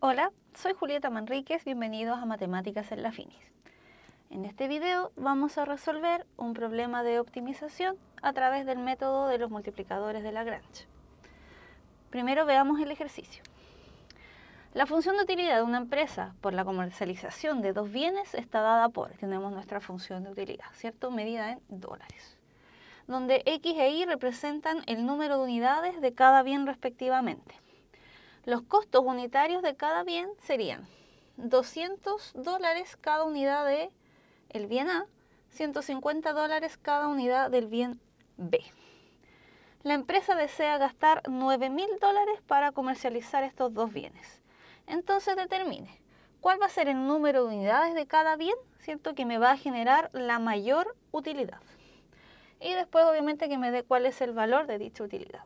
Hola, soy Julieta Manríquez, bienvenidos a Matemáticas en la Finis. En este video vamos a resolver un problema de optimización a través del método de los multiplicadores de Lagrange. Primero veamos el ejercicio. La función de utilidad de una empresa por la comercialización de dos bienes está dada por, tenemos nuestra función de utilidad, ¿cierto? Medida en dólares, donde X e Y representan el número de unidades de cada bien respectivamente. Los costos unitarios de cada bien serían $200 cada unidad del bien A, $150 cada unidad del bien B. La empresa desea gastar $9.000 para comercializar estos dos bienes. Entonces determine cuál va a ser el número de unidades de cada bien, ¿cierto? Que me va a generar la mayor utilidad. Y después obviamente que me dé cuál es el valor de dicha utilidad.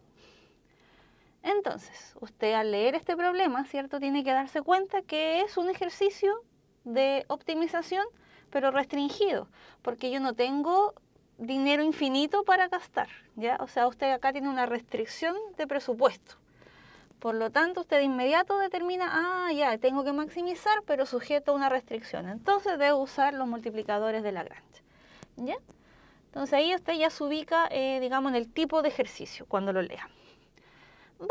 Entonces, usted al leer este problema, ¿cierto? Tiene que darse cuenta que es un ejercicio de optimización, pero restringido, porque yo no tengo dinero infinito para gastar, ¿ya? O sea, usted acá tiene una restricción de presupuesto. Por lo tanto, usted de inmediato determina, ya, tengo que maximizar, pero sujeto a una restricción. Entonces, debo usar los multiplicadores de Lagrange, ¿ya? Entonces, ahí usted ya se ubica, digamos, en el tipo de ejercicio cuando lo lea.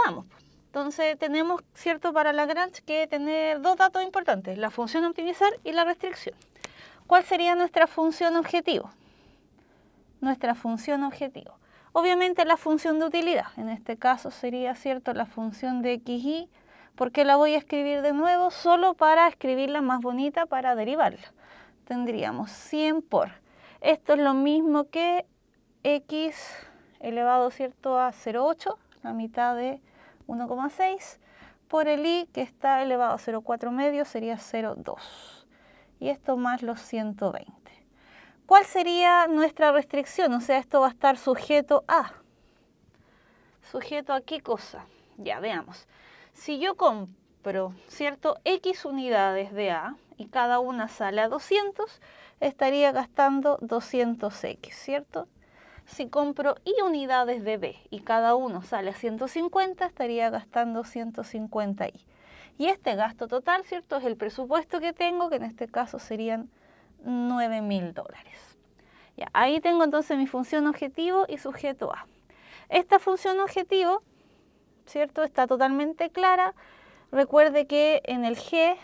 Vamos, entonces tenemos, ¿cierto? Para Lagrange que tener dos datos importantes, la función optimizar y la restricción. ¿Cuál sería nuestra función objetivo? Nuestra función objetivo. Obviamente la función de utilidad, en este caso sería, ¿cierto? La función de XY, porque la voy a escribir de nuevo solo para escribirla más bonita para derivarla. Tendríamos 100 por, esto es lo mismo que X elevado, ¿cierto? A 0,8. La mitad de 1,6 por el Y que está elevado a 0,4 medio sería 0,2 y esto más los 120. ¿Cuál sería nuestra restricción? O sea, esto va a estar sujeto a qué cosa. Ya veamos, si yo compro, ¿cierto? X unidades de A y cada una sale a 200, estaría gastando 200X, ¿cierto? Si compro Y unidades de B y cada uno sale a 150, estaría gastando 150Y. Y este gasto total, ¿cierto? Es el presupuesto que tengo, que en este caso serían $9.000. Ya, ahí tengo entonces mi función objetivo y sujeto A. Esta función objetivo, ¿cierto? Está totalmente clara. Recuerde que en el G,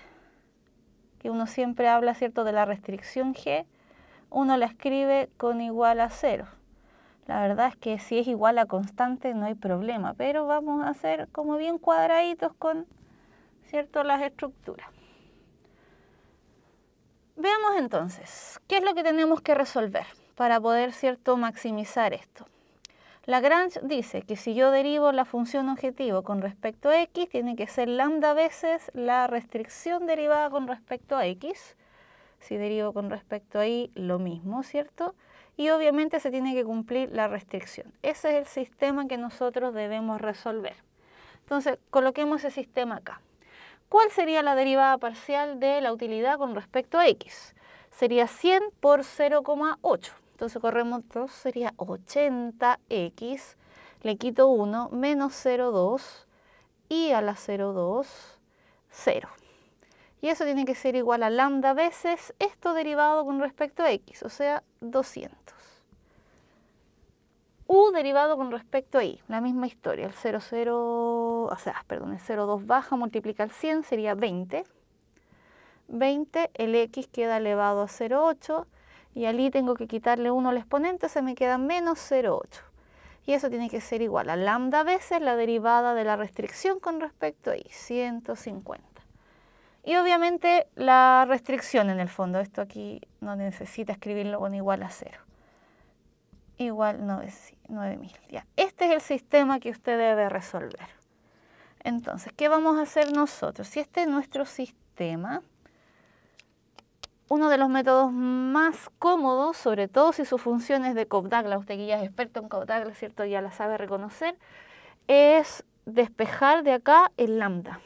que uno siempre habla, ¿cierto? De la restricción G, uno la escribe con igual a 0. La verdad es que si es igual a constante no hay problema, pero vamos a hacer como bien cuadraditos con, ¿cierto? Las estructuras. Veamos entonces, ¿qué es lo que tenemos que resolver para poder, ¿cierto? Maximizar esto? Lagrange dice que si yo derivo la función objetivo con respecto a X, tiene que ser lambda veces la restricción derivada con respecto a X. Si derivo con respecto a Y, lo mismo, ¿cierto? Y obviamente se tiene que cumplir la restricción. Ese es el sistema que nosotros debemos resolver. Entonces, coloquemos ese sistema acá. ¿Cuál sería la derivada parcial de la utilidad con respecto a X? Sería 100 por 0,8. Entonces, corremos 2, sería 80X, le quito 1, menos 0,2, y a la 0,2, 0. Y eso tiene que ser igual a lambda veces esto derivado con respecto a X, o sea, 200. U derivado con respecto a Y, la misma historia, el 0,2 baja, multiplica el 100, sería 20. 20, el X queda elevado a 0,8 y al Y tengo que quitarle 1 al exponente, se me queda menos 0,8. Y eso tiene que ser igual a lambda veces la derivada de la restricción con respecto a Y, 150. Y obviamente la restricción en el fondo, esto aquí no necesita escribirlo con igual a 0. Igual 9.000. Ya. Este es el sistema que usted debe resolver. Entonces, ¿qué vamos a hacer nosotros? Si este es nuestro sistema, uno de los métodos más cómodos, sobre todo si su función es de Cobb-Douglas, usted que ya es experto en Cobb-Douglas, ¿cierto? Ya la sabe reconocer, es despejar de acá el lambda.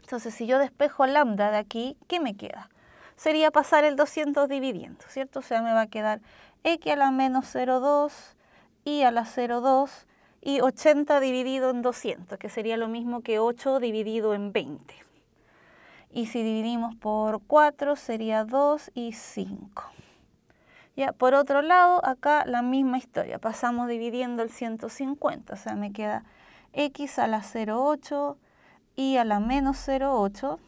Entonces, si yo despejo lambda de aquí, ¿qué me queda? Sería pasar el 200 dividiendo, ¿cierto? O sea, me va a quedar X a la menos 0,2, Y a la 0,2 y 80 dividido en 200, que sería lo mismo que 8 dividido en 20. Y si dividimos por 4 sería 2 y 5. Ya, por otro lado, acá la misma historia. Pasamos dividiendo el 150. O sea, me queda x a la 0,8 y a la menos 0,8.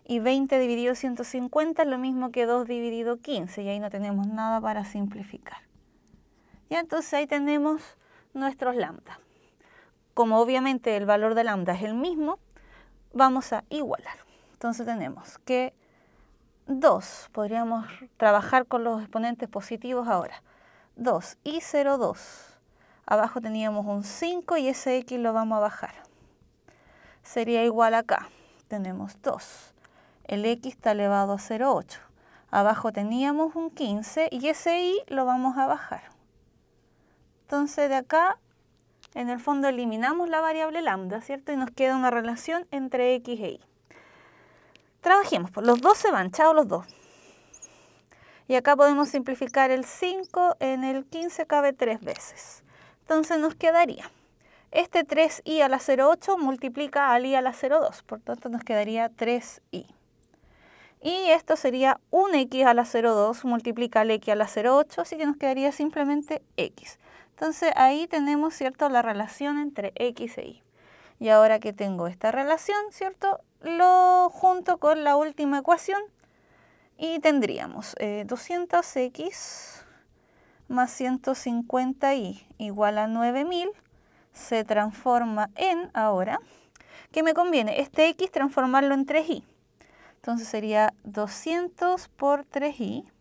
Y 20 dividido 150 es lo mismo que 2 dividido 15. Y ahí no tenemos nada para simplificar. Ya, entonces ahí tenemos nuestros lambda. Como obviamente el valor de lambda es el mismo, vamos a igualar. Entonces tenemos que 2, podríamos trabajar con los exponentes positivos ahora. 2 y 0,2. Abajo teníamos un 5 y ese x lo vamos a bajar. Sería igual acá. Tenemos 2. El x está elevado a 0,8. Abajo teníamos un 15 y ese y lo vamos a bajar. Entonces de acá, en el fondo eliminamos la variable lambda, ¿cierto? Y nos queda una relación entre x e y. Trabajemos, pues los dos se van, chao los dos. Y acá podemos simplificar el 5 en el 15 cabe 3 veces. Entonces nos quedaría, este 3i a la 0,8 multiplica al i a la 0,2, por tanto nos quedaría 3i. Y esto sería un x a la 0,2 multiplica al x a la 0,8, así que nos quedaría simplemente x. Entonces ahí tenemos, ¿cierto?, la relación entre x e y. Y ahora que tengo esta relación, ¿cierto?, lo junto con la última ecuación y tendríamos 200x más 150y igual a 9000 se transforma en, ahora, ¿qué me conviene? Este x transformarlo en 3i. Entonces sería 200 por 3i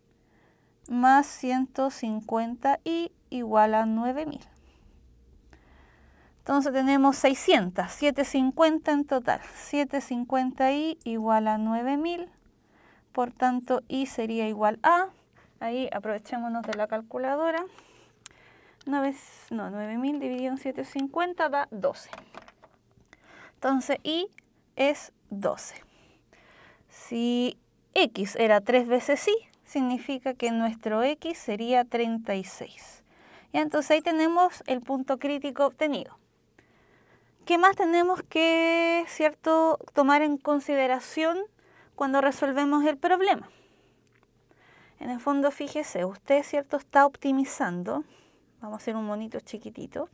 más 150y igual a 9000. Entonces tenemos 600, 750 en total. 750i igual a 9000. Por tanto, i sería igual a, ahí aprovechémonos de la calculadora. 9000 dividido en 750 da 12. Entonces, i es 12. Si x era 3 veces i, significa que nuestro x sería 36. Y entonces ahí tenemos el punto crítico obtenido. ¿Qué más tenemos que, ¿cierto?, tomar en consideración cuando resolvemos el problema? En el fondo, fíjese, usted, ¿cierto?, está optimizando, vamos a hacer un monito chiquitito,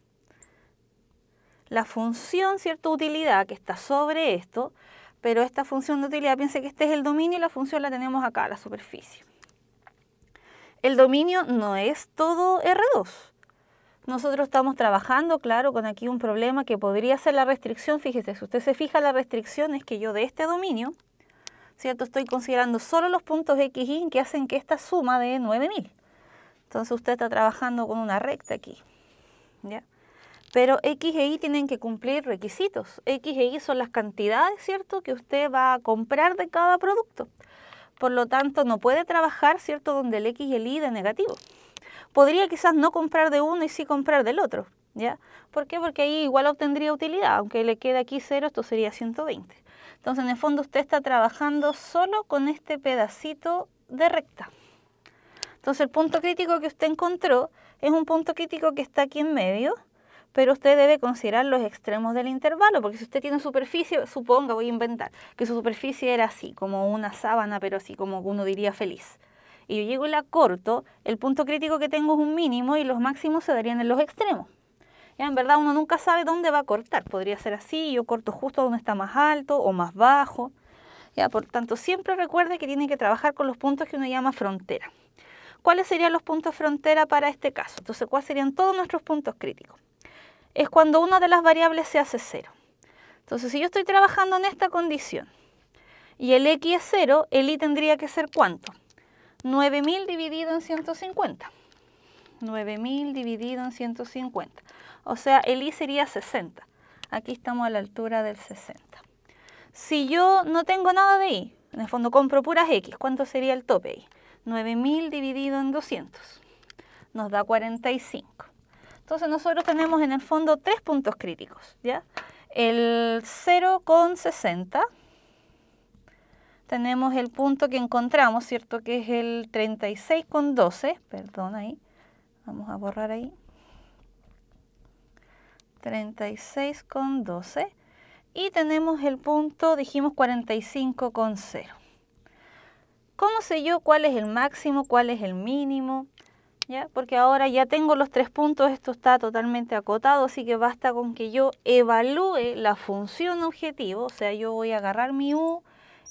la función, ¿cierto?, utilidad que está sobre esto, pero esta función de utilidad, piense que este es el dominio y la función la tenemos acá, la superficie. El dominio no es todo R2. Nosotros estamos trabajando, claro, con aquí un problema que podría ser la restricción. Fíjese, si usted se fija, la restricción es que yo de este dominio, ¿cierto?, estoy considerando solo los puntos x, y que hacen que esta suma de 9000. Entonces usted está trabajando con una recta aquí, ¿ya? Pero x e y tienen que cumplir requisitos. X e y son las cantidades, ¿cierto?, que usted va a comprar de cada producto. Por lo tanto, no puede trabajar, ¿cierto?, donde el x y el y de negativo. Podría quizás no comprar de uno y sí comprar del otro, ¿ya? ¿Por qué? Porque ahí igual obtendría utilidad, aunque le quede aquí 0, esto sería 120. Entonces, en el fondo, usted está trabajando solo con este pedacito de recta. Entonces, el punto crítico que usted encontró es un punto crítico que está aquí en medio, pero usted debe considerar los extremos del intervalo, porque si usted tiene superficie, suponga, voy a inventar, que su superficie era así, como una sábana, pero así como uno diría feliz. Y yo llego y la corto, el punto crítico que tengo es un mínimo y los máximos se darían en los extremos. Ya, en verdad uno nunca sabe dónde va a cortar, podría ser así, yo corto justo donde está más alto o más bajo. Ya, por tanto, siempre recuerde que tiene que trabajar con los puntos que uno llama frontera. ¿Cuáles serían los puntos frontera para este caso? Entonces, ¿cuáles serían todos nuestros puntos críticos? Es cuando una de las variables se hace 0. Entonces, si yo estoy trabajando en esta condición y el x es 0, el y tendría que ser ¿cuánto? 9000 dividido en 150. 9000 dividido en 150. O sea, el i sería 60. Aquí estamos a la altura del 60. Si yo no tengo nada de i, en el fondo compro puras x, ¿cuánto sería el tope ahí? 9000 dividido en 200. Nos da 45. Entonces nosotros tenemos en el fondo 3 puntos críticos, ¿ya? El 0,60. Tenemos el punto que encontramos, ¿cierto?, que es el 36,12, perdón ahí, vamos a borrar ahí, 36,12, y tenemos el punto, dijimos 45,0. ¿Cómo sé yo cuál es el máximo, cuál es el mínimo? ¿Ya? Porque ahora ya tengo los 3 puntos, esto está totalmente acotado, así que basta con que yo evalúe la función objetivo, o sea, yo voy a agarrar mi U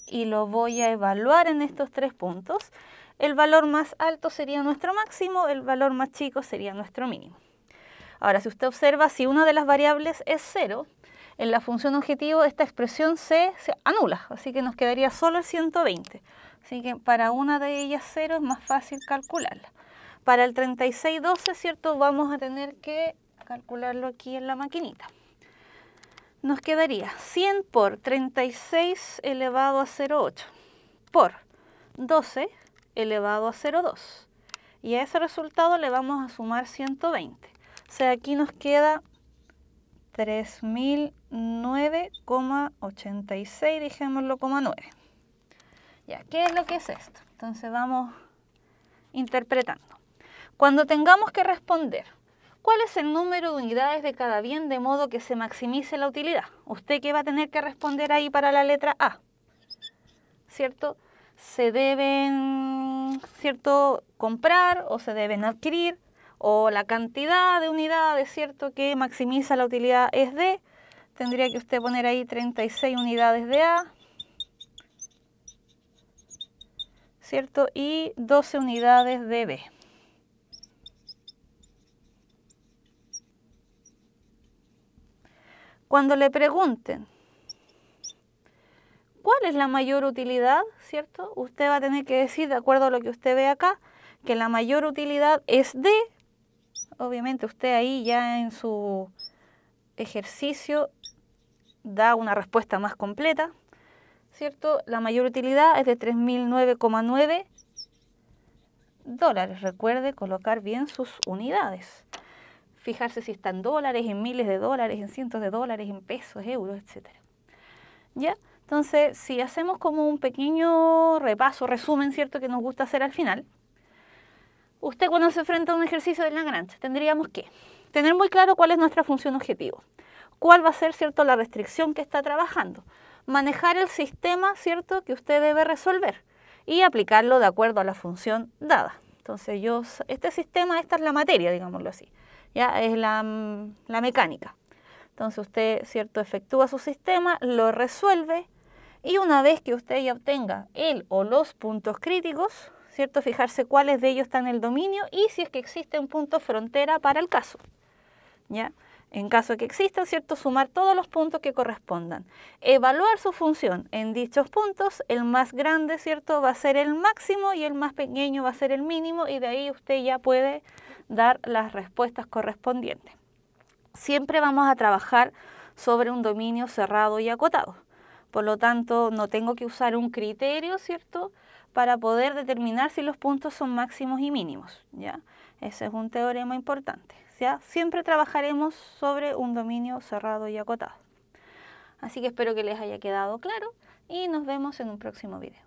y lo voy a evaluar en estos 3 puntos. El valor más alto sería nuestro máximo, el valor más chico sería nuestro mínimo. Ahora, si usted observa, si una de las variables es 0, en la función objetivo esta expresión se anula, así que nos quedaría solo el 120. Así que para una de ellas 0 es más fácil calcularla. Para el 3612, ¿cierto? Vamos a tener que calcularlo aquí en la maquinita. Nos quedaría 100 por 36 elevado a 0,8 por 12 elevado a 0,2. Y a ese resultado le vamos a sumar 120. O sea, aquí nos queda 3009,86, dejémoslo como 9. Ya, ¿qué es lo que es esto? Entonces vamos interpretando. Cuando tengamos que responder, ¿cuál es el número de unidades de cada bien de modo que se maximice la utilidad? ¿Usted qué va a tener que responder ahí para la letra A? ¿Cierto? Se deben, ¿cierto?, comprar o se deben adquirir, o la cantidad de unidades, ¿cierto?, que maximiza la utilidad es de, tendría que usted poner ahí 36 unidades de A, ¿cierto?, y 12 unidades de B. Cuando le pregunten cuál es la mayor utilidad, ¿cierto?, usted va a tener que decir, de acuerdo a lo que usted ve acá, que la mayor utilidad es de, obviamente usted ahí ya en su ejercicio da una respuesta más completa, ¿cierto? La mayor utilidad es de 3009,9 dólares. Recuerde colocar bien sus unidades. Fijarse si está en dólares, en miles de dólares, en cientos de dólares, en pesos, euros, etc. ¿Ya? Entonces, si hacemos como un pequeño repaso, resumen, ¿cierto?, que nos gusta hacer al final, usted cuando se enfrenta a un ejercicio de Lagrange, tendríamos que tener muy claro cuál es nuestra función objetivo, cuál va a ser, ¿cierto?, la restricción que está trabajando, manejar el sistema, ¿cierto?, que usted debe resolver y aplicarlo de acuerdo a la función dada. Entonces, este sistema, esta es la materia, digámoslo así, ya es la mecánica. Entonces, usted, ¿cierto?, efectúa su sistema, lo resuelve y una vez que usted ya obtenga el o los puntos críticos, ¿cierto?, fijarse cuáles de ellos están en el dominio y si es que existe un punto frontera para el caso, ¿ya? En caso de que exista, ¿cierto?, sumar todos los puntos que correspondan. Evaluar su función en dichos puntos, el más grande, ¿cierto?, va a ser el máximo y el más pequeño va a ser el mínimo y de ahí usted ya puede dar las respuestas correspondientes. Siempre vamos a trabajar sobre un dominio cerrado y acotado. Por lo tanto, no tengo que usar un criterio, ¿cierto?, para poder determinar si los puntos son máximos y mínimos, ¿ya? Ese es un teorema importante, ¿ya? Siempre trabajaremos sobre un dominio cerrado y acotado. Así que espero que les haya quedado claro y nos vemos en un próximo video.